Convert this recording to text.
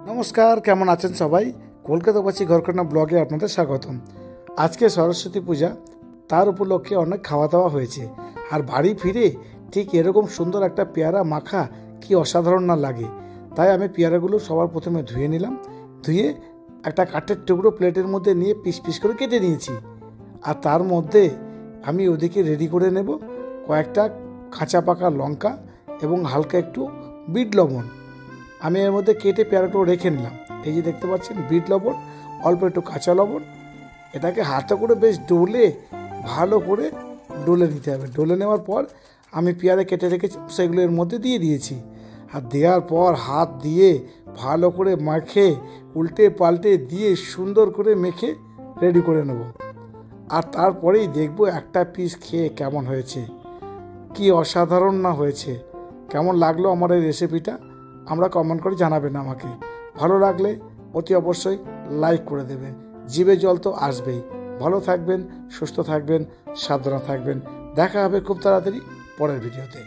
নমস্কার, কেমন আছেন সবাই? কলকাতাবাসী ঘরকন্যা ব্লগে আপনাদের স্বাগতম। আজকে সরস্বতী পূজা, তার উপলক্ষে অনেক খাওয়া দাওয়া হয়েছে। আর বাড়ি ফিরে ঠিক এরকম সুন্দর একটা পেয়ারা মাখা কি অসাধারণ না লাগে। তাই আমি পেয়ারাগুলো সবার প্রথমে ধুয়ে নিলাম। ধুয়ে একটা কাঠের টুকরো প্লেটের মধ্যে নিয়ে পিস পিস করে কেটে নিয়েছি। আর তার মধ্যে আমি ওদিকে রেডি করে নেব কয়েকটা কাঁচা পাকা লঙ্কা এবং হালকা একটু বিট লবণ। আমি এর মধ্যে কেটে পেয়ারাগুলো রেখে নিলাম। এই যে দেখতে পাচ্ছেন বিট লবণ, অল্প একটু কাঁচা লবণ। এটাকে হাতে করে বেশ ভালো করে ডলে নিতে হবে। ডলে নেওয়ার পর আমি পেয়ারা কেটে রেখেছি সেগুলো এর মধ্যে দিয়ে দিয়েছি। আর দেওয়ার পর হাত দিয়ে ভালো করে মাখে উল্টে পাল্টে দিয়ে সুন্দর করে মেখে রেডি করে নেব। আর তারপরেই দেখব একটা পিস খেয়ে কেমন হয়েছে, কি অসাধারণ না হয়েছে। কেমন লাগলো আমার এই রেসিপিটা আমরা কমেন্ট করে জানাবেন আমাকে। ভালো লাগলে অতি অবশ্যই লাইক করে দেবেন। জিভে জল তো আসবেই। ভালো থাকবেন, সুস্থ থাকবেন, সাবধানে থাকবেন। দেখা হবে খুব তাড়াতাড়ি পরের ভিডিওতে।